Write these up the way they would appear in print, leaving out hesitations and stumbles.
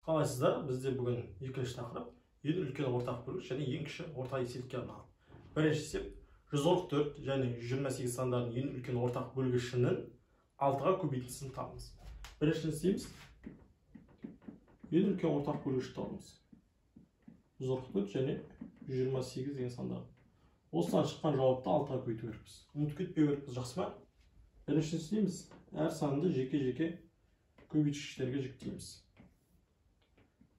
Қалайсыздар? Бізде бүгін екінші тақырып ең үлкен ортақ бөлгіш және ең кіші ортақ еселікке арналған. Бірінші есеп 134 және 128 сандардың ең үлкен ортақ бөлгішінің 6-ға көбейтіндісін табыңыз. Біріншісін істейміз. Ең үлкен ортақ бөлгішті табыңыз. 134 және 128 деген сандар. Осыдан шыққан жауапты 6-ға көбейту керекпіз. Ұмытып кетпеу керекпіз, жақсы ма? Біріншісін істейміз. Әр санды жеке-жеке көбейткіштерге жіктейміз.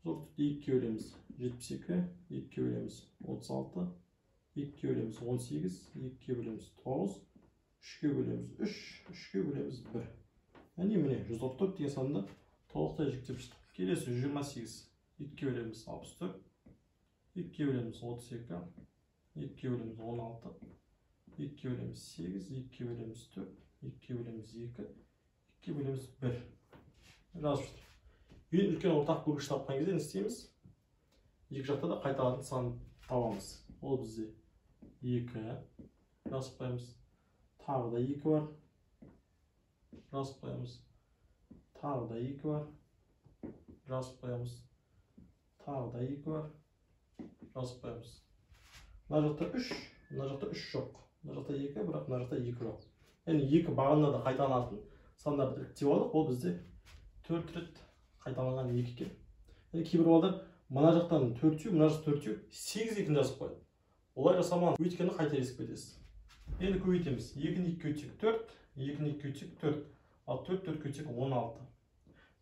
2-ке бөлеміз 72, 2-ке бөлеміз 36, 2-ке бөлеміз 18, 2-ке бөлеміз 9, 3-ке бөлеміз 3, 3-ке бөлеміз 1. Әне міне 134 деген санды толықтай жіктеп шықтық. Келесі 128, 2-ке бөлеміз 64, 2-ке бөлеміз 32, 2-ке бөлеміз 16, 2-ке бөлеміз 8, 2-ке бөлеміз 4, 2-ке бөлеміз 2, 2-ке бөлеміз 1. Жазып жатыр. Ең үлкен ортақ бөлгіш тапқан кезде не істейміз? Екі жақта да қайталанатын сан табамыз. Ол бізде 2 жазып қоямыз. Тағы да 2 бар. Жазып қоямыз. Тағы да 2 бар. Жазып қоямыз. Тағы да 2 бар. Жазып қоямыз. Мына жақта 3, мына жақта 3 жоқ. Мына жақта 2, бірақ мына жақта 2 жоқ. Яғни 2 бағында да қайталанатын сандарды іріктеп алдық. Ол бізде 4 рет қайталанған 2 екен. Кейбір балдар мына жақтан 4-еу, мына жақтан 4-еу, 8 екін жазып қойды. Олай жасамаңыз, өйткені қателесіп кетесіз. Енді көбейтеміз. 2-ні 2-ке өтсек 4, 2-ні 2-ке өтсек 4, ал 4-4-ке өтсек 16.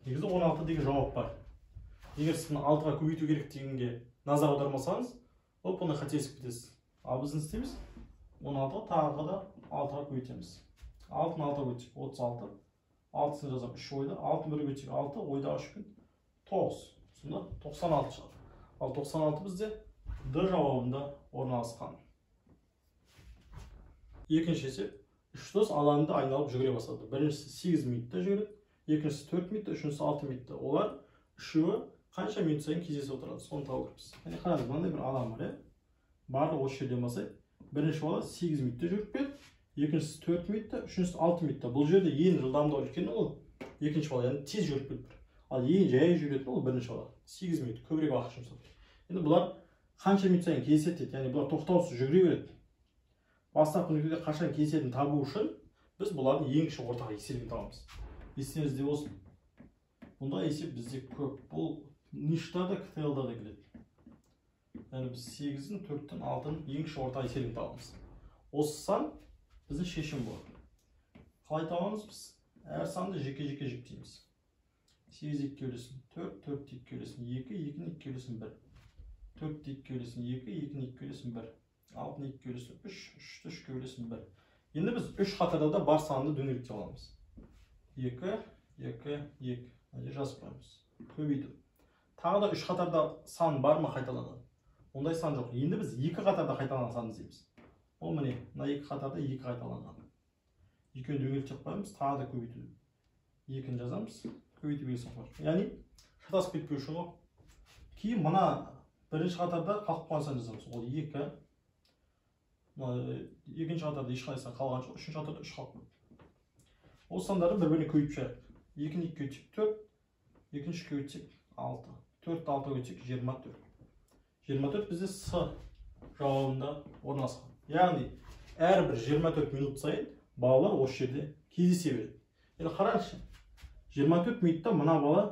Негізі 16 деген жауап бар. Егер сіздің 6-ға көбейту керек дегенге назар аудармасаңыз, оп-оңай қателесіп кетесіз. Ал біз не істейміз? 16-ға тағы да 6-ға көбейтеміз. 6-ны 6-ға көбейтсек 36. 6-сын жазам 3 ойда, 6-ны 1-ге өтсек 6, ойда 3 күн 9. Сонда 96 шығады. Ал 96 бізде Д жауабында орналасқан. Екінші есеп 3 дос алаңды айналып жүгіре бастады. Біріншісі 8 минутта жүгіреді, екіншісі 4 минутта, үшіншісі 6 минутта. Олар үшеуі қанша минут сайын кездесіп отырады? Соны табу керекпіз. Яғни қараңыз, мынандай бір алаң бар, барлығы осы жерден бастайды. Бірінші бала 8 минутта жүріп келді, екіншісі 4 минутта, үшіншісі 6 минутта. Бұл жерде ең жылдамдығы үлкені ол екінші бала, яғни тез жүріп келді. Ал ең жай жүретін ол бірінші бала. 8 минут көбірек уақыт жұмсады. Енді бұлар қанша минут сайын кездеседі, яғни бұлар тоқтаусыз жүгіре береді. Бастапқы нүктеде қашан кездесетінін табу үшін біз бұлардың ең кіші ортақ еселігін табамыз. Естеріңізде болсын. Бұндай есеп бізде көп. Бұл ништада да КТЛ-да да келеді. Яғни біз 8-дің, 4-тің, 6-ның ең кіші ортақ еселігін табамыз. Осы сан біздің шешім болады. Қалай табамыз біз? Әр санды жеке-жеке жіктейміз. 8 2-ке бөлесін 4, 4 2-ке бөлесін 2, 2-ні 2-ке бөлесін 1. 4 2-ке бөлесін 2, 2-ні 2-ке бөлесін 1. 6-ны 2-ке бөлесін 3, 3-ті 3-ке бөлесін 1. Енді біз 3 қатарда да бар санды дөңгелектеп аламыз. 2, 2, 2. Жазып қоямыз. Көбейту. Тағы да 3 қатарда сан бар ма қайталанған? Ондай сан жоқ. Енді біз 2 қатарда қайталанған санды іздейміз. Ол міне, мына 2 қатарда 2 қайталанған. 2-ні дөңгелектеп қоямыз, тағы да көбейту. 2-ні жазамыз. Көбейту белгісі бар. Яғни шатасып кетпеу үшін ғой. Кейін мына бірінші қатарда қалып қалған сан жазамыз. Ол 2. Екінші қатарда ешқандай сан қалған жоқ. Үшінші қатарда 3 қалып қойды. Осы сандарды бір-біріне көбейтіп шығайық. 2-ні 2-ке өтсек 4, 2-ні 3-ке өтсек 6, 4-ті 6-ға өтсек 24. 24 бізде С жауабында орналасқан. Яғни әрбір 24 минут сайын балалар осы жерде кездесе береді. Енді қараңызшы. 24 минутта мына бала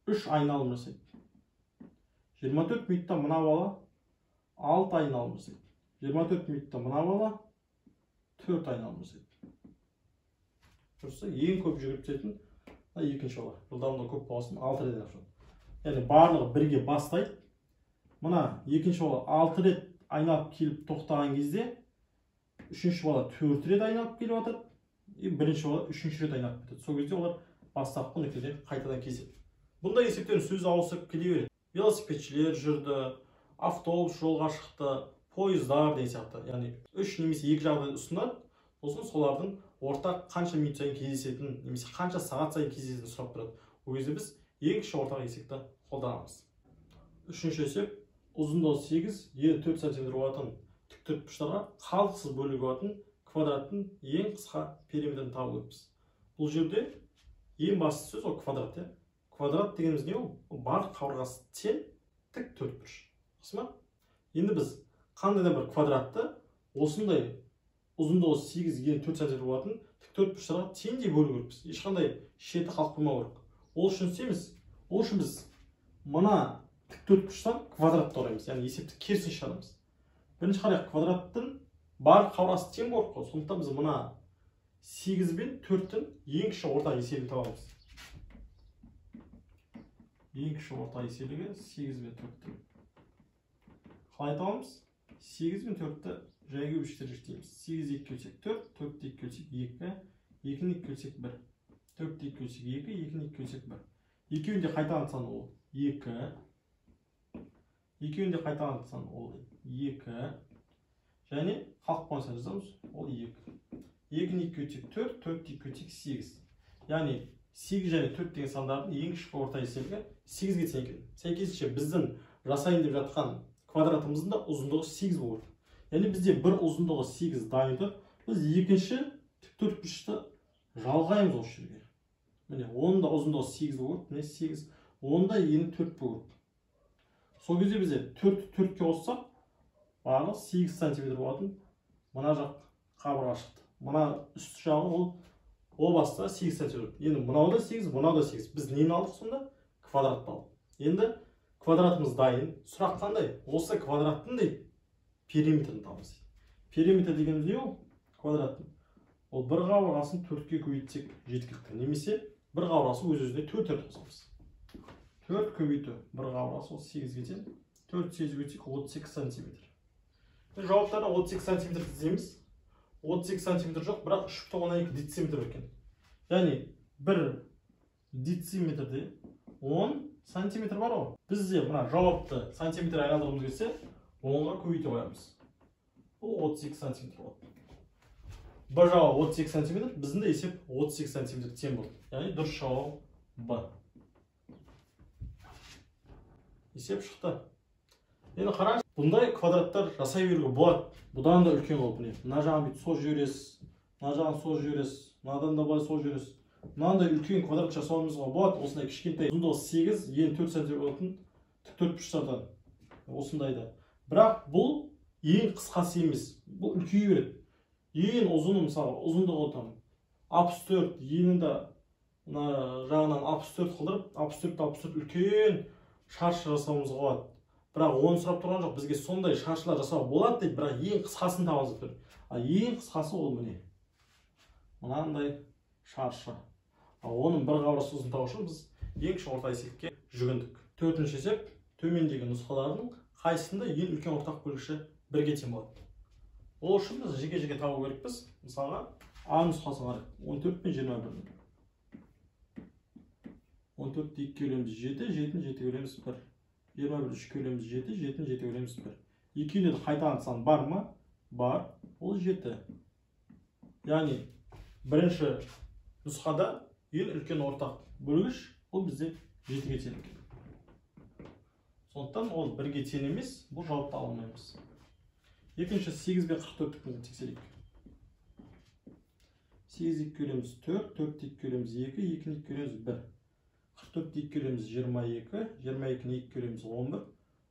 3 айналым жасайды. 24 минутта мына бала 6 айналым жасайды. 24 минутта мына бала 4 айналым жасайды. Дұрыс, ең көп жүгіріп түсетін екінші бала. Жылдамдығы көп болсын 6 рет ашады. Яғни барлығы бірге бастайды. Мына екінші бала 6 рет айналып келіп тоқтаған кезде үшінші бала 4 рет айналып келіп жатыр. Бірінші бала 3-ші рет айналып кетеді. Сол кезде олар бастапқы нүктеде қайтадан кездеседі. Бұндай есептердің сөзі ауысып келе береді. Велосипедшілер жүрді, автобус жолға шықты, пойыздар деген сияқты. Яғни 3 немесе 2 жағдай ұсынады. Сосын солардың ортақ қанша минут сайын кездесетінін, немесе қанша сағат сайын кездесетінін сұрап тұрады. Ол кезде біз ең кіші ортақ есепті қолданамыз. Үшінші есеп, ұзындығы 8, ені 4 см болатын тіктірткіштарға қалтқысыз бөлігі болатын квадраттың ең қысқа периметрін табу керекпіз. Бұл жерде ең басты сөз ол квадрат. Квадрат дегеніміз не ол? Барлық қабырғасы тең, тік төртбұрыш. Рас ма? Енді біз қандай да бір квадратты осындай ұзындығы 8 ені 4 см болатын тік төртбұрыштарға теңдей бөлу керекпіз. Ешқандай шеті қалып қоймау керек. Ол үшін істейміз. Ол үшін біз мына тік төртбұрыштан квадратты ораймыз, яғни есепті керісінше шығарамыз. Бірінші қарайық, квадраттың барлық қабырғасы тең болу керек. Сондықтан біз мына 8 бен 4-тің ең кіші ортақ еселігін табамыз. Ең кіші ортақ еселігі 8 бен 4-тің. Қалай табамыз? 8 бен 4-ті жай көбештер жіктейміз. 8 2 бөлсек 4, 4 2 бөлсек 2, 2 2 бөлсек 1, 4 2 бөлсек 2, 2 2 бөлсек 1. Екеуінде қайтадан сан ол 2. Екеуінде қайтадан сан ол 2. Және қалып қойса жазамыз, ол 2. 2 2 бөлсек 4, 4 2 бөлсек 8. Яғни 8 және 4 деген сандардың ең кіші орта еселігі 8-ге тең екен. Сәйкесінше біздің жасайын деп жатқан квадратымыздың да ұзындығы 8 болады. Яғни бізде бір ұзындығы 8 дайын тұр. Біз екінші тік төртбұрышты жалғаймыз осы жерге. Міне, оның да ұзындығы 8 болады. Міне 8. Оның да ені 4 болады. Сол кезде бізде 4-4-ке қоссақ, барлығы 8 см болатын мына жақ қабырға шықты. Мына үсті жағы ол баста 8 см. Енді мынау да 8, мынау да 8. Біз нені алдық сонда? Квадратты алдық. Енді квадратымыз дайын. Сұрақ қандай? Осы квадраттың периметрін табамыз. Периметр дегеніміз не ол? Квадраттың. Ол бір қабырғасын 4-ке көбейтсек жеткілікті. Немесе бір қабырғасы өз-өзіне 4 қосамыз. 4 көбейту бір қабырғасы ол 8-ге тең. 4 8 көбейтсек 38 см. Жауаптарда 38 см іздейміз. 38 см жоқ, бірақ 3,12 дециметр екен. Яғни 1 дециметрде 10 сантиметр бар ғой. Бізде мына жауапты сантиметр айналдырғымыз келсе, 10-ға көбейте қоямыз. Бұл 38 сантиметр болады. Б жауап 38 сантиметр, біздің де есеп 38 сантиметр тең болды. Яғни дұрыс жауап Б. Есеп шықты. Енді қараңыз, бұндай квадраттар жасай беруге болады. Бұдан да үлкен болып не. Мына жағын бүйтіп сол жібересіз, мына жағын сол жібересіз, мынадан да былай сол жібересіз. Мынандай үлкен квадрат жасауымызға болады. Осындай кішкентай ұзындығы 8, ені 4 см болатын тік төртбұрыштардан. Осындайда. Бірақ бұл ең қысқасы емес. Бұл үлкейе береді. Ең ұзыны, мысалы, ұзындығы там 64, енін де жағынан 64 қылдырып, 64 үлкен шаршы жасауымызға болады. Бірақ оны сұрап тұрған жоқ, бізге сондай шаршылар жасау болады дейді, бірақ ең қысқасын табамыз деп тұр. Ең қысқасы ол міне. Мынандай шаршы. Оның бір қабырғасы ұзын табу үшін біз ең кіші орта есепке жүгіндік. Төртінші есеп, төмендегі нұсқалардың қайсысында ең үлкен ортақ бөлгіші 1-ге тең болады. Ол үшін біз жеке-жеке табу керекпіз. Мысалға, А нұсқасы қарайық. 14 пен 21. 14-ті 2 бөлеміз 7, 7-ні 7 бөлеміз 1. 21-ді 3 бөлеміз 7, 7-ні 7 бөлеміз 1. Екеуінде де қайтадан сан бар ма? Бар. Ол 7. Яғни, бірінші нұсқада ең үлкен ортақ бөлгіш ол бізде 7-ге тең. Сондықтан ол 1-ге тең емес, бұл жауапты алмаймыз. Екінші 8 бен 44-тің тексерейік. 8 2 бөлеміз 4, 4 2 бөлеміз 2, 2 2 бөлеміз 1. 44 2 бөлеміз 22, 22-ні 2 бөлеміз 11,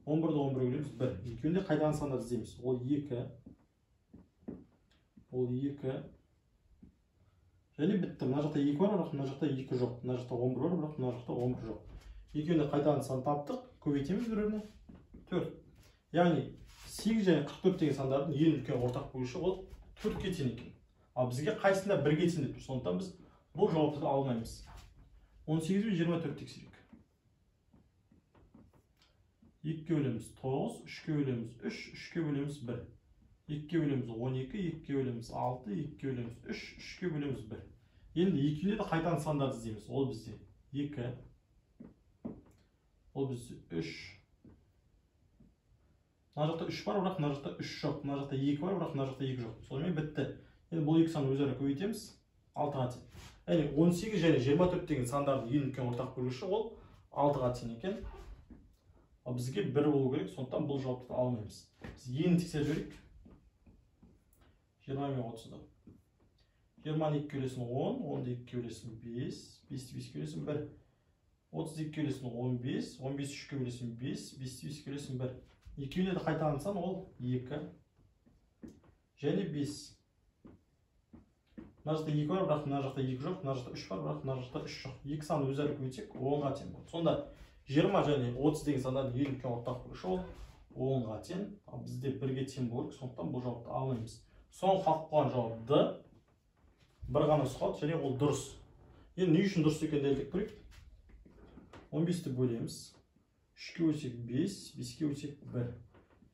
11-ді 11 бөлеміз 1. Екеуінде қайтадан сандар іздейміз. Ол 2. Ол 2. Және бітті. Мына жақта 2 бар, бірақ мына жақта 2 жоқ. Мына жақта 11 бар, бірақ мына жақта 11 жоқ. Екеуінде қайтадан сан таптық. Көбейтеміз бір-біріне. 4. Яғни 8 және 44 деген сандардың ең үлкен ортақ бөлгіші ол 4-ге тең екен. Ал бізге қайсында 1-ге тең деп тұр. Сондықтан біз бұл жауапты да алмаймыз. 18 бен 24 тексерейік. 2-ге бөлеміз 9, 3-ге бөлеміз 3, 3-ге бөлеміз 1. 2-ге бөлеміз 12, 2-ге бөлеміз 6, 2-ге бөлеміз 3, 3-ге бөлеміз 1. Енді екеуінде де қайтадан сандарды іздейміз. Ол бізде 2. Ол бізде 3. Мына жақта 3 бар, бірақ мына жақта 3 жоқ. Мына жақта 2 бар, бірақ мына жақта 2 жоқ. Сонымен бітті. Енді бұл екі санды өзара көбейтеміз. 6-ға тең. Яғни 18 және 24 деген сандардың ең үлкен ортақ бөлгіші ол 6-ға тең екен. Ал бізге 1 болу керек, сондықтан бұл жауапты алмаймыз. Біз ені тексеріп жіберейік. 20 мен 30-ды. 20-ны 2-ге бөлесің 10, 10-ды 2-ге бөлесің 5, 5-ті 5-ге бөлесің 1. 32 үлесін 15, 15 3-ке үлесін 5, 5-ті 5-ке үлесін 1. Екеуіне де қайтадан сан ол 2 және 5. Мына жақта 2 бар, бірақ мына жақта 2 жоқ, мына жақта 3 бар, бірақ мына жақта 3 жоқ. Екі санды өзара көбейтсек 10-ға тең болады. Сонда 20 және 30 деген сандардың ең үлкен ортақ бөлгіші ол 10-ға тең. Ал бізде 1-ге тең болу керек, сондықтан бұл жауапты алмаймыз. Соң қалып қалған жауап Д. Бір ғана сұхбат және ол дұрыс. Енді не үшін дұрыс екенін дәлелдеп көрейік. 15-ті бөлеміз. 3-ке бөлсек 5, 5-ке бөлсек 1.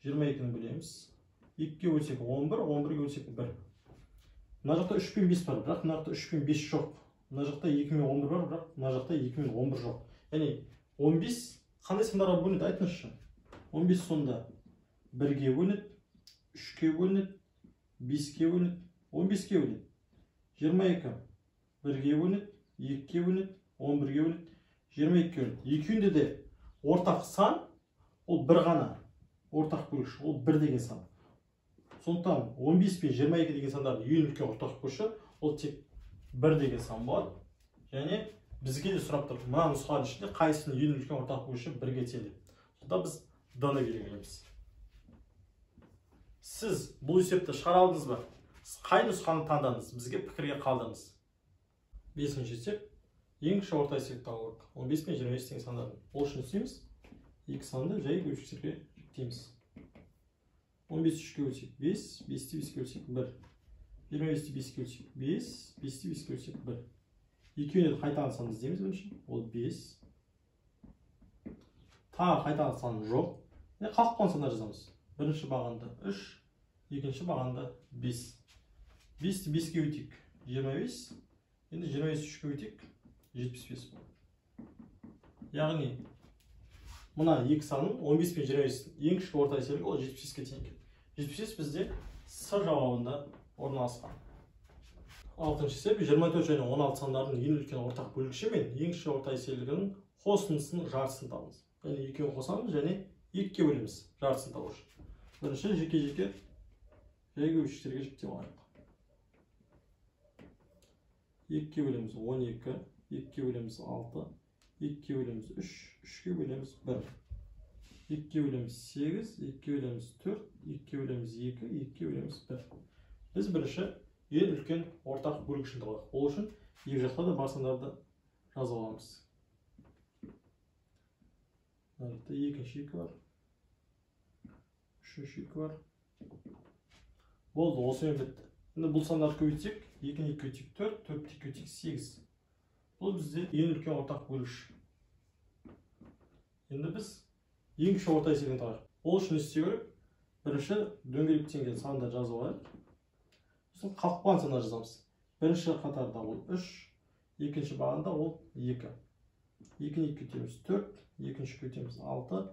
22-ні бөлеміз. 2-ке бөлсек 11, 11-ге бөлсек 1. Мына жақта 3 пен 5 бар, бірақ мына жақта 3 пен 5 жоқ. Мына жақта 2 мен 11 бар, бірақ мына жақта 2 мен 11 жоқ. Яғни 15 қандай сандарға бөлінеді, айтыңызшы. 15 сонда 1-ге бөлінеді, 3-ке бөлінеді, 5-ке бөлінеді, 15-ке бөлінеді. 22 1-ге бөлінеді, 2-ке бөлінеді, 11-ге бөлінеді, 22-ке бөлінеді. Екеуінде де ортақ сан ол бір ғана ортақ бөлгіш, ол 1 деген сан. Сондықтан 15 пен 22 деген сандардың ең үлкен ортақ бөлгіші ол тек 1 деген сан болады. Және бізге де сұрап тұр, мына нұсқаның ішінде қайсының ең үлкен ортақ бөлгіші 1-ге тең деп. Сонда біз Д-ны белгілейміз. Сіз бұл есепті шығара алдыңыз ба? Қай нұсқаны таңдадыңыз? Бізге пікірге қалдыңыз. 5-ші есеп. Ең кіші орта есепті табу керек. 15 пен 25 деген сандардың. Ол үшін істейміз. Екі санды жай бөлшектерге жіктейміз. 15 3-ке бөлсек 5, 5-ті 5-ке бөлсек 1. 25-ті 5-ке бөлсек 5, 5-ті 5-ке бөлсек 1. Екеуіне де қайтадан санды іздейміз бірінші. Ол 5. Тағы қайтадан сан жоқ. Қалып қалған сандар жазамыз. Бірінші бағанда 3, екінші бағанда 5. 5-ті 5-ке өтейік 25. Енді 25 3-ке өтейік 75 болады. Яғни мына екі санның 15 пен 25 ең кіші орта есебі ол 75-ке тең екен. 75 бізде С жауабында орналасқан. 6-шы есеп 24 және 16 сандардың ең үлкен ортақ бөлгіші мен ең кіші орта есебінің қосындысының жартысын табыңыз. Яғни екеуін қосамыз және 2-ке бөлеміз жартысын табу үшін. Бірінші жеке-жеке жай бөлгіштерге жіктеп алайық. 2-ке бөлеміз 12, 2-ке бөлеміз 6, 2-ке бөлеміз 3, 3-ке бөлеміз 1. 2-ке бөлеміз 8, 2-ке бөлеміз 4, 2-ке бөлеміз 2, 2-ке бөлеміз 1. Біз бірінші ең үлкен ортақ бөлгішін табайық. Ол үшін екі жақта да бар сандарды жазып аламыз. Мына жақта екінші 2 бар. Үшінші 2 бар. Болды, осымен бітті. Енді бұл сандарды көбейтсек, 2-ні 2-ке өтейік 4, 4-ті 2-ке өтейік 8. Бұл бізде ең үлкен ортақ бөлгіш. Енді біз ең кіші орта есебін табайық. Ол үшін істеу керек. Бірінші дөңгелектен келген санды жазып алайық. Сосын қалып қалған сандар жазамыз. Бірінші қатарда ол 3, екінші бағанда ол 2. 2-ні 2-ке өтеміз 4, екінші өтеміз 6,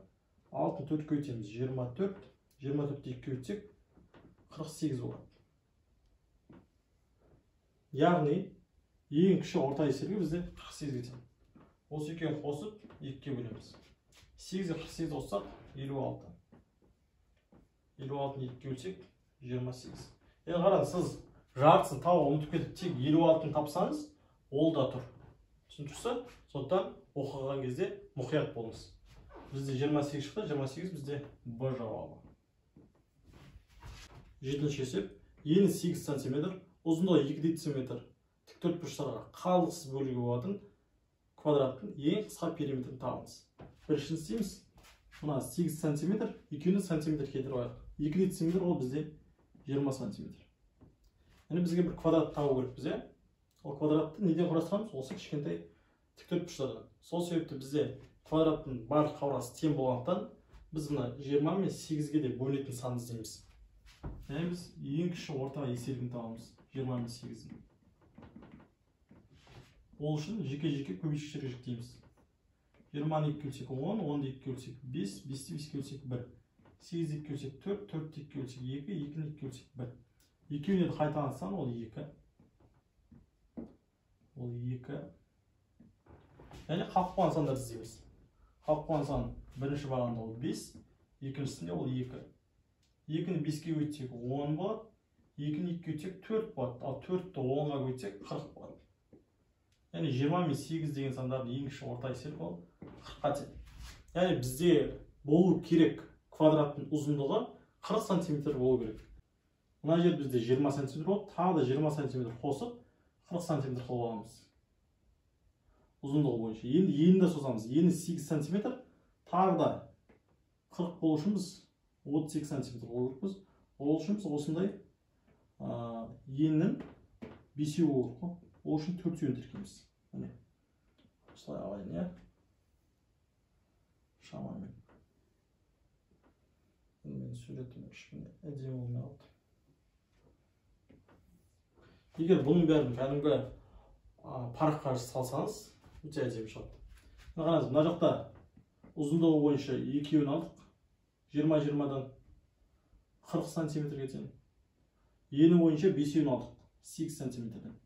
6-ны 4-ке өтеміз 24, 24-ті 2-ке өтсек 48 болады. Яғни ең кіші орта есебі бізде 48-ге тең. Осы екеуін қосып 2-ке бөлеміз. 8-ге 48 қоссақ 56. 56-ны 2-ке бөлсек 28. Енді қараңыз, сіз жартысын тауып ұмытып кетіп тек 56-ны тапсаңыз, ол да тұр. Түсініксіз? Сондықтан оқыған кезде мұқият болыңыз. Бізде 28 шықты, 28 бізде Б жауабы. 7-ші есеп. Ені 8 см, ұзындығы 2 дециметр тіктөртбұрыштарға қиылыссыз бөлуге болатын квадраттың ең қысқа периметрін табыңыз. Біріншісін істейміз. Мына 8 см, екеуін сантиметр кетіріп алайық. 2 дециметр ол бізде 20 см. Яғни бізге бір квадрат табу керек бізде. Ол квадратты неден құрастырамыз? Осы кішкентай тіктөртбұрыштардан. Сол себепті бізде квадраттың барлық қабырғасы тең болғандықтан біз мына 20 мен 8-ге де бөлінетін санды іздейміз. Яғни біз ең кіші орта есебін табамыз 20 мен 8-ін. Ол үшін жеке-жеке көбейткіштерге жіктейміз. 20-ны 2-ке бөлсек 10, 10-ды 2-ке бөлсек 5, 5-ті 5-ке бөлсек 1, 8-ді 2-ке бөлсек 4, 4-ті 2-ке бөлсек 2, 2-ні 2-ке бөлсек 1. Екеуіне де қайтадан сан ол 2. Ол 2. Яғни қалып қалған сандарды іздейміз. Қалып қалған сан бірінші бағанда ол 5, екіншісінде ол 2. 2-ні 5-ке өтсек 10 болады, 2-ні 2-ке өтсек 4 болады, ал 4-ті 10-ға өтсек 40 болады. Яғни 20 мен 8 деген сандардың ең кіші орта есебі ол 40-қа тең. Яғни бізде болу керек квадраттың ұзындығы 40 сантиметр болу керек. Мына жер бізде 20 сантиметр болып, тағы да 20 сантиметр қосып 40 сантиметр қылып аламыз. Ұзындығы бойынша. Енді ені созамыз. Ені 8 сантиметр, тағы да 40 болу үшін біз 32 сантиметр болу керекпіз. Ол үшін біз осындай еннің 5-еу болу керек. Ол үшін 4-еуін тіркейміз. Міне. Осылай алайын, иә. Шамамен. Мен суретім кішкене әдемі болмай қалды. Егер бұның бәрін кәдімгі параққа салсаңыз, өте әдемі шығады. Қараңыз, мына жақта ұзындығы бойынша 2-еуін алдық. 20-20-дан 40 сантиметрге тең. Ені бойынша 5-еуін алдық. 8 сантиметрден.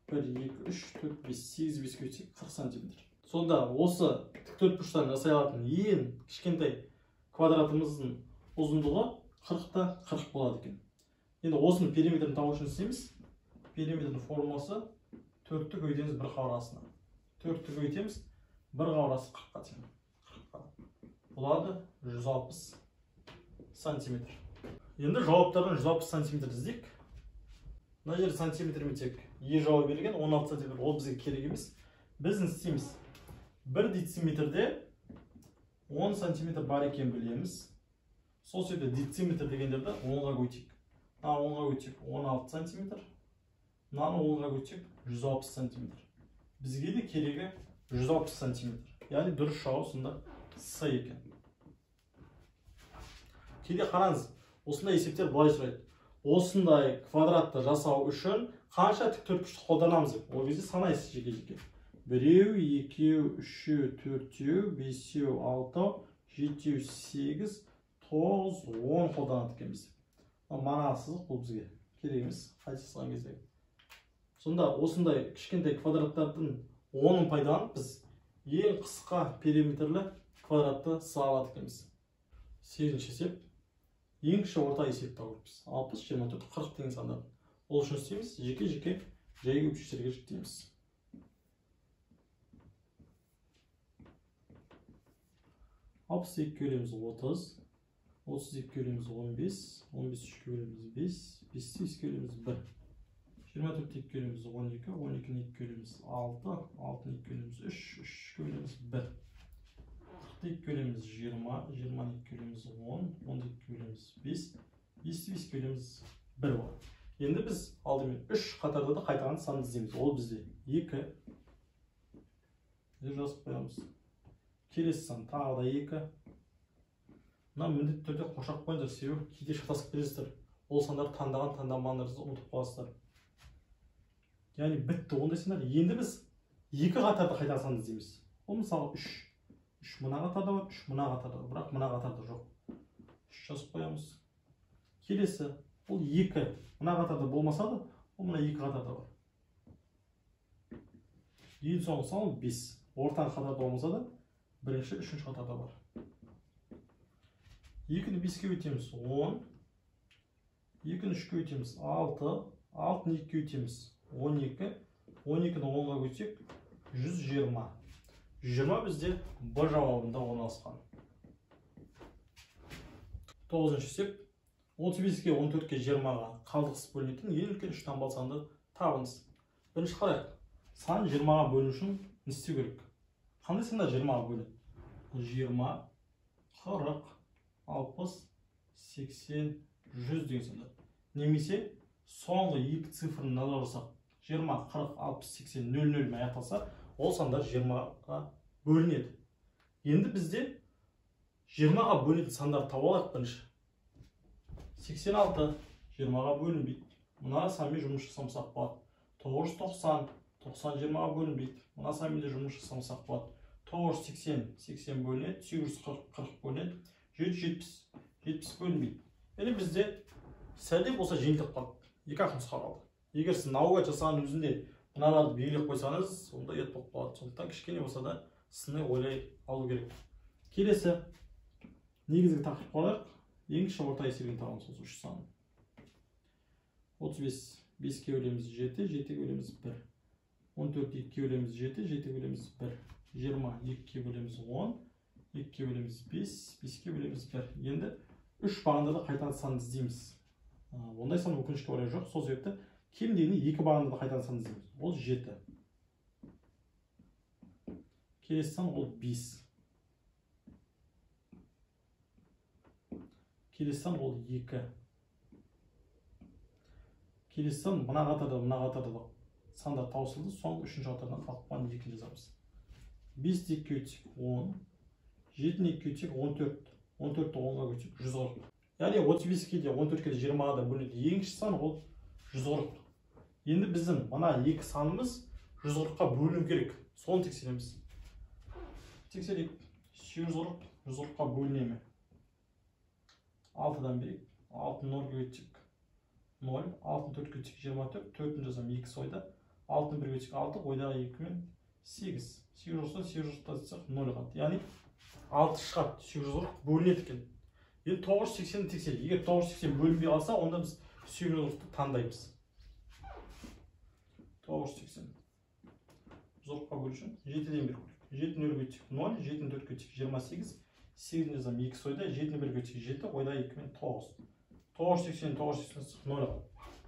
1, 2, 3, 4, 5, 8, 5 көйтсек 40 сантиметр. Сонда осы тіктөртбұрыштан жасай алатын ең кішкентай квадратымыздың ұзындығы 40-та 40 болады екен. Енді осының периметрін табу үшін істейміз. Периметрдің формуласы 4-ті көйтеміз 1 қабырғасына. 4-ті көйтеміз 1 қабырғасы 40-қа тең. Болады 160 сантиметр. Енді жауаптардан 160 сантиметр іздейік. Мына жер сантиметрмен тек Е жауабы берілген 16 сантиметр. Ол бізге керек емес. Біз не істейміз? 1 дециметрде 10 сантиметр бар екен білеміз. Сол себепті дециметр дегендерді 10-ға көйтейік. Мына 10-ға көйтсек 16 сантиметр. Мынаны 10-ға көйтсек 160 сантиметр. Бізге де керегі 160 сантиметр. Яғни дұрыс жауап сонда С екен. Кейде қараңыз, осындай есептер былай сұрайды. Осындай квадратты жасау үшін қанша тіктөртбұрышты қолданамыз деп. Ол кезде санайсыз жеке-жеке. 1-еу, 2-еу, 3-еу, 4-еу, 5-еу, 6-еу, 7-еу, 8, 9, 10 қолданады екенбіз. Мана сызық бұл бізге керек емес, қайта сызған кезде. Сонда осындай кішкентай квадраттардың 10-ын пайдаланып біз ең қысқа периметрлі квадратты сыза алады екенбіз. 8-ші есеп. Ең кіші орта есепті алырмыз. 60, 24, 40 деген сандар. Ол үшін істейміз, жеке-жеке жай көпшестерге жіктейміз. 62 бөлеміз 30, 32 бөлеміз 15, 15 бөлеміз 5, 5 бөлеміз 1. 24 бөлеміз 12, 12 бөлеміз 6, 6 бөлеміз 3, 3 бөлеміз 1. 42 бөлеміз 20, 22 бөлеміз 10, 12 бөлеміз 5, 5 бөлеміз 1 болады. Енді біз алдымен 3 қатарда да қайтаған санды іздейміз. Ол бізде 2. Жазып қоямыз. Келесі сан тағы да 2. Мына міндетті түрде қошақ қойыңыздар, себебі кейде шатасып келесіздер. Ол сандарды таңдамағандарыңызды ұмытып қаласыздар. Яғни бітті ондай сандар. Енді біз 2 қатарда қайтаған санды іздейміз. Ол мысалы 3. 3 мына қатарда бар, 3 мына қатарда бар, бірақ мына қатарда жоқ. 3 жазып қоямыз. Келесі ол 2. Мына қатарда болмаса да, ол мына 2 қатарда бар. Ең соңғы сан 5. Ортаңғы қатарда болмаса да, бірінші, үшінші қатарда бар. 2-ні 5-ке өтеміз 10. 2-ні 3-ке өтеміз 6. 6-ні 2-ке өтеміз 12. 12-ні 10-ға өтсек 120. 120 бізде Б жауабында орналасқан. 9-ші есеп. 35-ке 14-ке 20-ға қалдықсыз бөлінетін ең үлкен 3 таңбалы санды табыңыз. Бірінші қарайық. Сан 20-ға бөліну үшін не істеу керек? Қандай санда 20-ға бөлінеді? 20, 40, 60, 80, 100 деген сандар. Немесе соңғы 2 цифрын назар аударсақ, 20, 40, 60, 80, 00 мен аяқталса, ол сандар 20-ға бөлінеді. Енді бізде 20-ға бөлінетін сандар тауып алайық бірінші. 86 20-ға бөлінбейді. Мына санмен жұмыс жасамасақ болады. 990 90 20-ға бөлінбейді. Мына санмен де жұмыс жасамасақ болады. 980 80 бөлінеді. 840 40 бөлінеді. 770 70 бөлінбейді. Яғни бізде сәлде болса жеңілдік қалды. Екі-ақ нұсқа қалды. Егер сіз наугад жасаған өзінде мыналарды белгілеп қойсаңыз, онда ет болып қалады. Сондықтан кішкене болса да сыни ойлай алу керек. Келесі негізгі тақырып қарайық. Ең кіші орта есебін табамыз осы 3 санын. 35 5'ke bölеміз 7, 7'ke бөлеміз 1. 14 2'ke bölеміз 7, 7'ke bölеміз 1. 20 2'ke bölеміз 10, 2'ke bölеміз 5, 5'ke bölеміз 1. Енді 3 бағанда да қайтадан санды іздейміз. Ондай сан өкінішке орай жоқ. Сол себепті кем дегенде 2 бағанда да қайтадан санды іздейміз. Ол 7. Келесі сан ол 5. Келесі сан ол 2. Келесі сан мына қатарда сандар таусылды. Соңғы үшінші қатардан қалқыпан 2 жазамыз. 5 2'ye өтсек 10, 7'ні 2'ye өтсек 14, 14'ті 10'ға өтсек 140. Яғни 35'ке де 14'ке де 20'ға да бөлінеді. Ең кіші сан ол 140. Енді біздің мына екі санымыз 140'қа бөліну керек. Соны тексереміз. Тексерейік. 840 140'қа бөліне ме? 6'дан берейік. 6 0'ға өтсек 0, 6 4'ге өтсек 24, 4'ін жазам 2 ойда. 6 1'ге өтсек 6, ойдағы 2 мен 8. 840'та 0 қалды. Яғни 6 шығады. 840 бөлінеді екен. Енді 980'ді тексерейік. Егер 980 бөлінбей қалса, онда біз 840'ты таңдаймыз. 980. 140'қа бөлішін 7'ден 1 көрейік. 7 0'ге өтсек 0, 7 4'ге өтсек 28, 8'ін жазам 2 ойда, 7 1'ге өтсек 7, ойда 2 мен 9. 980 0 қалды.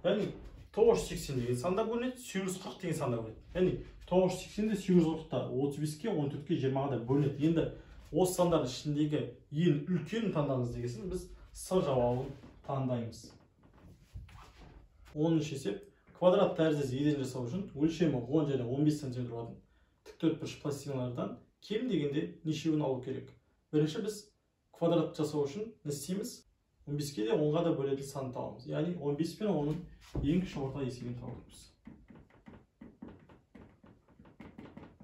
Яғни 980 деген санда бөлінеді, 840 деген санда бөлінеді. Яғни 980-де 840'та 35'ке, 14'ке, 20'ға да бөлінеді. Енді осы сандардың ішіндегі ең үлкен таңдаңыз дегесін біз С жауабын таңдаймыз. 10-шы есеп. Квадрат тәріздес еден жасау үшін өлшемі 10 және 15 см болатын тіктөртбұрыш пластиналардан кем дегенде нешеуін алу керек? Бірінші біз квадрат жасау үшін не істейміз? 15-ке де 10'ға да бөлетін санды табамыз. Яғни 15 пен 10-ның ең кіші орта есебін табамыз.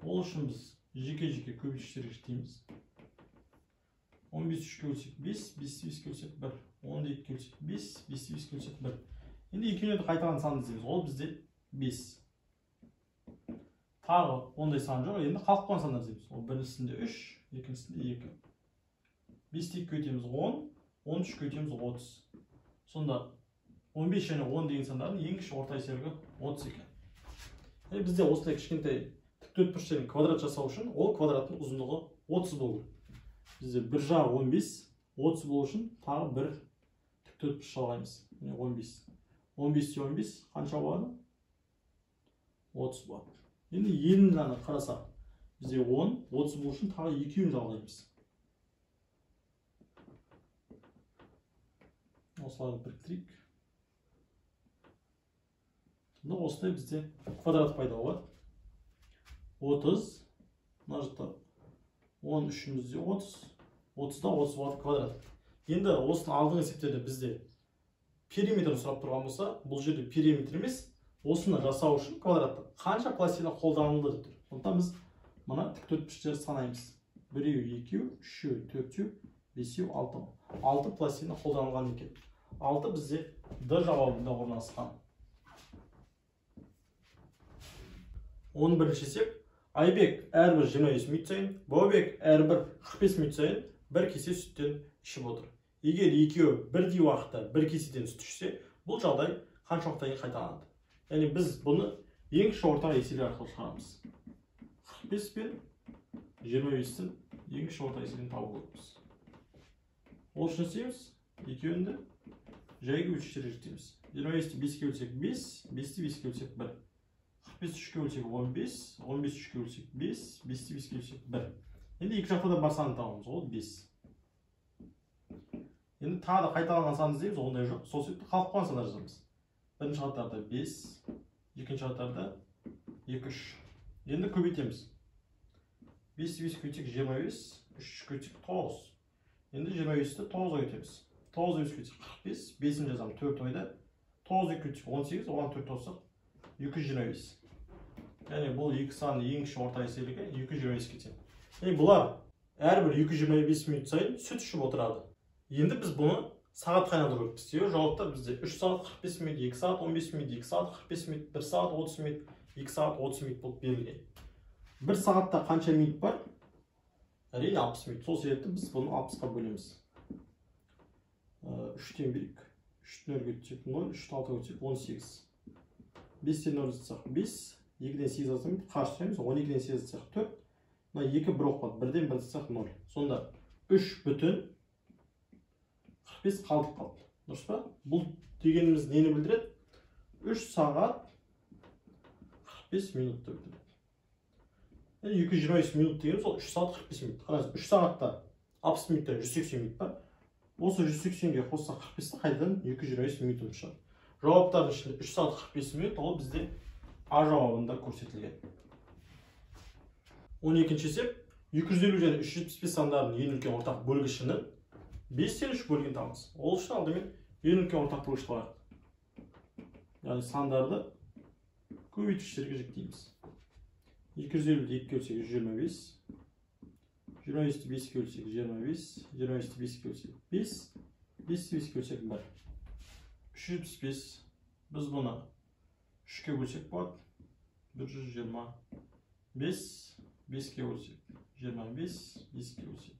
Ол үшін біз жеке-жеке көбейткіштерге жіктейміз. 15 3'ке бөлсек 5, 5'ті 5'ке бөлсек 1, 10'ды 2'ке бөлсек 5, 5'ті 5'ке бөлсек 1. Енді екеуіне қайталаған санды іздейміз. Ол бізде 5. Тағы ондай сан жоқ. Енді қалып қалған сандар іздейміз. Ол біріншісінде 3, екіншісінде 2. 5'ті 2'ке өтеміз 10, 13'ке өтеміз 30. Сонда 15 және 10 деген сандардың ең кіші орта есебі 30 екен. Бізде осылай кішкентай тіктөртбұрыштардың квадрат жасау үшін ол квадраттың ұзындығы 30 болу керек. Бізде бір жағы 15, 30 болу үшін тағы бір тіктөртбұрыш жалғаймыз. 15. 15-те 15 қанша болады? 30 болады. Енді енін қарасақ, бізде 10, 30 болу үшін тағы екеуін жалғаймыз. Осыларды біріктірейік. Сонда осылай бізде квадрат пайда болады. 30, мына жақта 10 үшімізде 30, 30-да 30 болады квадрат. Енді осының алдыңғы есептерде бізде периметр сұрап тұрған болса, бұл жерде периметр емес, осыны жасау үшін квадратты қанша пластина қолданылды деп тұр. Сондықтан біз мына тіктөртбұрыштерді санаймыз. 1, 2, 3, 4, 5, 6. 6 пластина қолданылған екен. 6 бізде Д жауабында орналасқан. 11-ші есеп. Айбек әрбір 25 минут сайын, Баубек әрбір 45 минут сайын бір кесе сүттен ішіп отыр. Егер екеуі бірдей уақытта бір кеседен сүт ішсе, бұл жағдай қанша уақыттан кейін қайталанады? Яғни біз бұны ең кіші ортаға есебі арқылы шығарамыз. 45 пен 25-тің ең кіші орта есебін табу көреміз. Ол үшін істейміз, екеуінде жайғы өлшіктерге жіктейміз. 25-ті 5-ке бөлсек 5, 5-ті 5-ке бөлсек 1. 45 3-ке бөлсек 15, 15 3-ке бөлсек 5, 5-ті 5-ке бөлсек 1. Енді екі жақта да бар санды табамыз, ол 5. Енді тағы да қайталанған санды іздейміз, ондай жоқ. Сол себепті қалып қалған сандар жазамыз. Бірінші қатарда 5, екінші қатарда 2 3. Енді көбейтеміз. 5-ті 5-ке өтсек 25, 3-ке өтсек 9. Енді 25-ті 9-ға өтеміз. 9-ды 5-ке өтсек 45, 5-ін жазамыз 4 ойда. 9-ды 2-ке өтсек 18, оған 4 қоссақ 225. Яғни бұл екі санның ең кіші орта есебі 225-ке тең. Яғни бұлар әрбір 225 минут сайын сүт ішіп отырады. Енді біз бұны сағатқа айналдыру керекпіз. Себебі жауапта бізде 3 сағат 45 минут, 2 сағат 15 минут, 2 сағат 45 минут, 1 сағат 30 минут, 2 сағат 30 минут болып берілген. 1 сағатта қанша минут бар? Әрине 60 минут. Сол себепті біз бұны 60-қа бөлеміз. 3-тен берейік. 3-тен өрге өтсек 0, 3-ті 6-ға өтсек 18. 5-тен 0 жазсақ 5, 2-ден 8 алсам қарсы түсеміз, 12-ден 8 жазсақ 4, мына 2 бір оқпады, 1-ден 1 жазсақ 0. Сонда 3 бүтін 45 қалдық қалды. Дұрыс па? Бұл дегеніміз нені білдіреді? 3 сағат 45 минутты білдіреді. 225 минут дегеніміз ол 3 сағат 45 минут. Қараңыз, 3 сағатта 60 минуттан 180 минут па? Осы 180-ге қоссақ 45-ті қайдан 225 минут шығады. Жауаптардың ішінде 3 сағат 45 минут ол бізде А жауабында көрсетілген. 12-ші есеп 250 және 375 сандарының ең үлкен ортақ бөлгішінің 5-тен 3 бөлігін табыңыз. Ол үшін алдымен ең үлкен ортақ бөлгішті алайық. Яғни сандарды көбейтгіштерге жіктейміз. 250-ді 2-ге бөлсек 125, 25-ті 5-ге бөлсек 25, 25-ті 5-ге бөлсек 5, 5-ті 5-ге бөлсек 1. 375, біз бұны 3-ге бөлсек болады, 125, 5-ге бөлсек 25, 5-ге бөлсек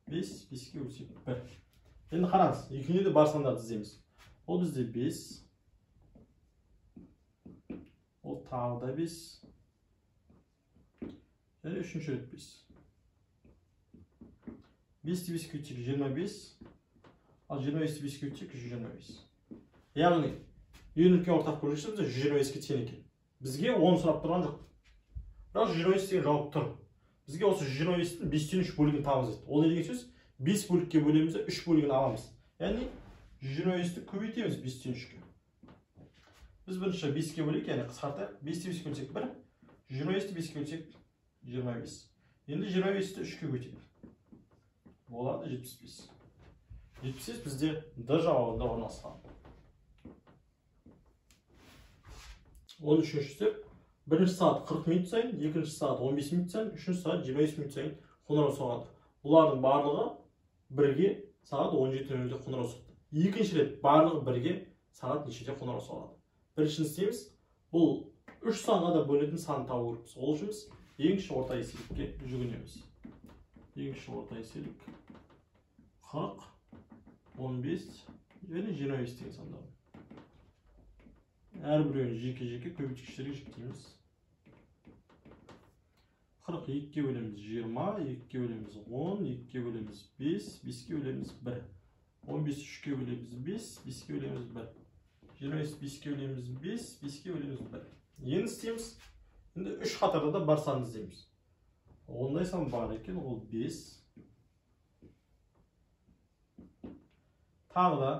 5, 5-ге бөлсек 1. Енді қараңыз, екінде де бар сандарды іздейміз. Ол бізде 5, ол тағы да 5, және үшінші рет 5. 5-ті 5-ге бөлсек 25, ал 25-ті 5-ге бөлсек 125. Яғни, ең үлкен ортақ бөлгіші бізде 125-ге тең екен. Бізге 10 сұрап тұрған жоқ. Бірақ 125-ге жауап тұр. Бізге осы 125-тің 5-тен 3 бөлігін табыңыз деді. Ол не деген сөз? 5 бөлікке бөлеміз де 3 бөлігін аламыз. Яғни 125-ті көбейтеміз 5-тен 3-ке. Біз бірінші 5-ке бөлейік, яғни қысқартайық. 5-ті 5-ге бөлсек 1, 125-ті 5-ге бөлсек 25. Енді 25-ті 3-ке көбейтейік. Болады 75. 75 бізде Д жауабында орналасқан. 13-ші есеп. Бірінші сағат 40 минут сайын, екінші сағат 15 минут сайын, үшінші сағат 25 минут сайын қоңырау соғады. Бұлардың барлығы бірге сағат 17:00-де қоңырау соқты. Екінші рет барлығы бірге сағат нешеде қоңырау соғады. Біріншісін істейміз. Бұл 3 санға да бөлінетін санды табу керекпіз. Ол үшін біз ең кіші орта еселікке жүгінеміз. Ең кіші орта еселік 40, 15 және 25 деген сандар. Әрбіреуін жеке-жеке көбейткіштерге жіктейміз. 40 2-ге бөлеміз 20, 2-ге бөлеміз 10, 2-ге бөлеміз 5, 5-ге бөлеміз 1. 15 3-ге бөлеміз 5, 5-ге бөлеміз 1. 25 5-ге бөлеміз 5, 5-ге бөлеміз 1. Енді істейміз. Енді 3 қатарда да бар санды іздейміз. Ондай сан бар екен, ол 5. Тағы да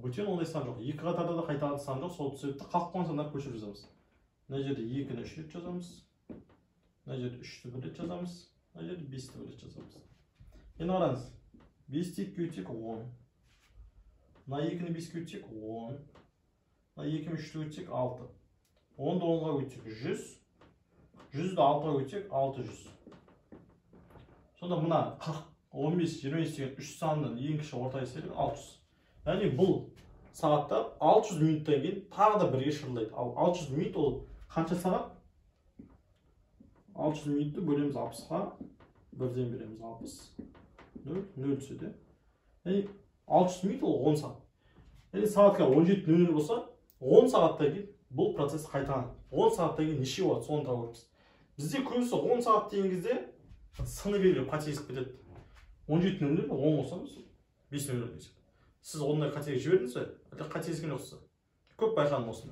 бөтен ондай сан жоқ. 2 қатарда да қайталанған сан жоқ. Сол себепті қалып қалған сандарды көшіріп жазамыз. Мына жерде 2-ні 3 рет жазамыз. Мына жерде 3-ті 1 рет жазамыз. Мына жерде 5-ті 1 рет жазамыз. Енді қараңыз. 5-ті 2-ге бөлсек 10. Мына 2-ні 5-ге бөлсек 10. Мына 2-ні 3-ті бөлсек 6. 10-ды 10-ға бөлсек 100. 100-ді 6-ға бөлсек 600. Сонда мына 40, 15, 25 деген 3 санның ең кіші орта еселігі 600. Яғни бұл сағатта 600 минуттан кейін тағы да бірге шырылдайды. Ал 600 минут ол қанша сағат? 600 минутты бөлеміз 60-ға, бірден береміз 60, 0, 0 түседі. Яғни 600 минут ол 10 сағат. Яғни сағатқа 17:00 болса, 10 сағаттан кейін бұл процесс қайталанады. 10 сағаттан кейін неше болады, соны табу керекпіз. Бізде көбісі 10 сағат деген кезде сыны белгілі қателесіп кетеді. 17:00 10 болса 5:00 десек. Сіз ондай қатеге жібердіңіз бе? Қателескен жоқсыз. Көп байқадым осыны.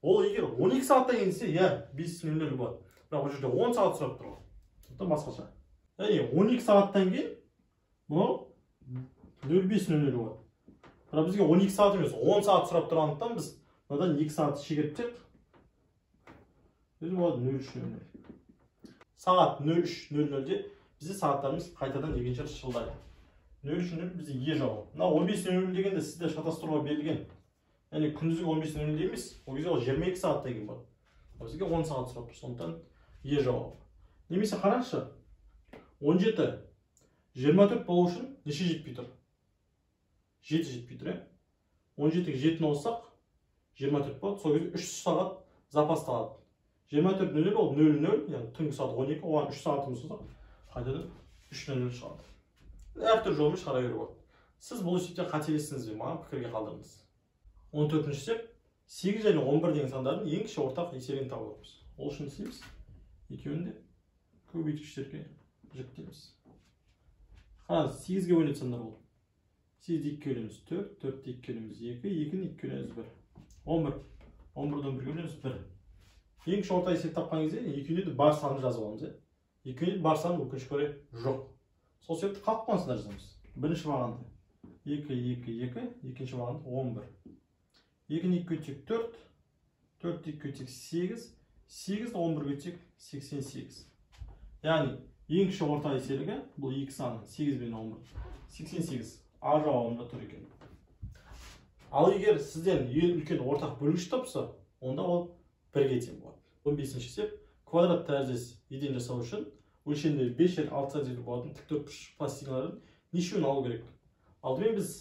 Ол егер 12 сағаттан кейін десе, иә, 5:00 болады. Бірақ ол жерде 10 сағат сұрап тұр. Сондықтан басқаша. Яғни 12 сағаттан кейін бұл 05:00 болады. Бірақ бізге 12 сағат емес, 10 сағат сұрап тұрғандықтан біз мынадан 2 сағат шегеріп тек. Бұл болады 03:00. Сағат 03:00-де бізде сағаттарымыз қайтадан екінші рет шырылдайды. 03:00 бізде Е жауабы. Мына 15:00 дегенде сізде шатастыруға берілген. Яғни күндізгі 15:00 емес, ол кезде ол 22 сағаттан кейін болады. Бізге 10 сағат сұрап тұр, сондықтан Е жауабы. Немесе қараңызшы, 17, 24 болу үшін неше жетпей тұр? 7 жетпей тұр, 17-ге 7-ні алсақ 24 болады, сол кезде 3 сағат запас қалады. 24:00 ол 00, яғни түнгі сағат 12, оған 3 сағатымыз болса, қайтадан 3:00 шығады. Әртүрлі жолмен шығара беруге болады. Сіз бұл есепте қателестіңіз бе? Маған пікірге қалдырыңыз. 14-ші есеп. 8 және 11 деген сандардың ең кіші ортақ есебін табамыз. Ол үшін істейміз. Екеуін де көбейткіштерге жүктейміз. Қараңыз, 8-ге бөлінетін сандар ол. 8-ді 2-ге бөлеміз 4, 4-ді 2-ге бөлеміз 2, 2-ні 2-ге бөлеміз 1. 11. 11-ді 1-ге бөлеміз 1. Ең кіші орта есеп тапқан кезде екеуіне де бар санды жазып аламыз. Екеуіне де бар саны өкінішке орай жоқ. Сол себепті қалып қалған сандар жазамыз. Бірінші бағанды 2, 2, 2, екінші бағанды 11. 2-ні 2-ге өтсек 4, 4-ді 2-ге өтсек 8, 8-ді 11-ге өтсек 88. Яғни ең кіші орта еселігі бұл екі саны 8 мен 11. 88. А жауабында тұр екен. Ал егер сізден ең үлкен ортақ бөлгіш тапса, онда ол 1-ге тең болады. 15-ші есеп квадрат тәріздес еден жасау үшін өлшемдері 5 және 6 сантиметр болатын тіктөртбұрыш пластиналардың нешеуін алу керек? Алдымен біз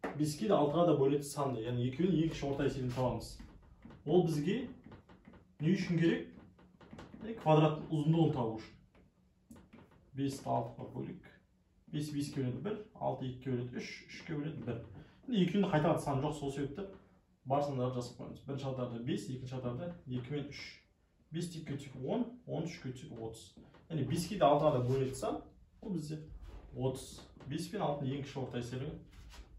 5-ге де 6-ға да бөлетін санды, яғни екеуінің ең кіші орта есебін табамыз. Ол бізге не үшін керек? Квадраттың ұзындығын табу үшін. 5-ті 6-ға бөлік. 5 5-ге бөледі 1, 6 2-ге бөледі 3, 3-ге бөледі 1. Екеуінде қайтаратын сан жоқ, сол себепті бар сандарды жазып қоямыз. Бірінші қатарда 5, екінші қатарда 2 мен 3. 5 2-ге өтсек 10, 13-ге өтсек 30. Яғни 5-ге де 6-ға да бөлінетін сан, ол бізде 30. 5 пен 6-ның ең кіші орта есебі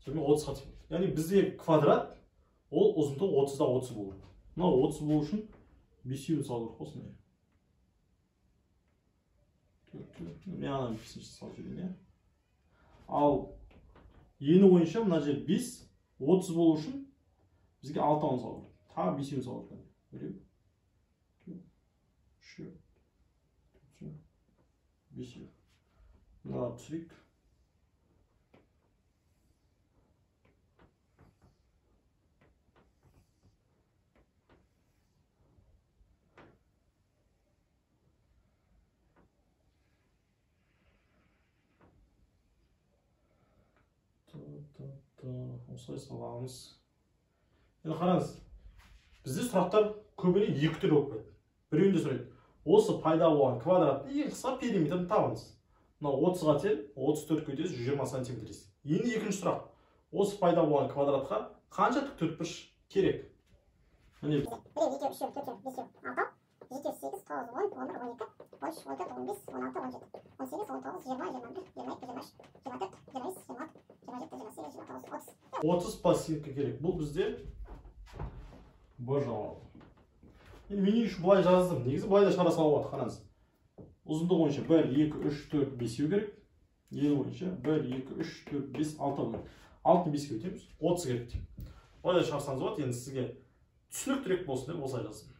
сонымен 30-ға тең. Яғни бізде квадрат, ол ұзындығы 30-да 30 болу. Мынау 30 болу үшін 5-еуін салу керек осындай. Мен ана 5-ші салып жіберейін. Ал ені бойынша мына жер 5, 30 болу үшін бізге 6-ын салу керек. Тағы 5-еуін салу керек. 3, 4, 5. Мына түсірейік. Осылай саламыз. Енді қараңыз, бізде сұрақтар көбіне екі түрлі болып кетті. Біреуінде сұрайды, осы пайда болған квадраттың ең қысқа периметрін табыңыз. Мынау 30-ға тең, 34-ге өтесіз 120 сантиметр. Енді екінші сұрақ, осы пайда болған квадратқа қанша тіктөртбұрыш керек? Міне 1, 2, 3, 4, 5, 6, 7, 8, 9, 10, 11, 12, 13, 14, 15, 16, 17, 18, 19, 20, 21, 22, 23, 24, 25, 26, 27, 28, 29, 30. 30 пластинка керек. Бұл бізде Б жауабы. Енді мен үшін бұлай жаздым. Негізі бұлай да шығара салуға болады. Қараңыз. Ұзындығы бойынша 1, 2, 3, 4, 5 керек. Ені бойынша 1, 2, 3, 4, 5, 6 керек. 6-ны 5-ге өтеміз. 30 керек. Бұлай да шығарсаңыз болады. Енді сізге түсініктірек болсын деп осылай жаздым.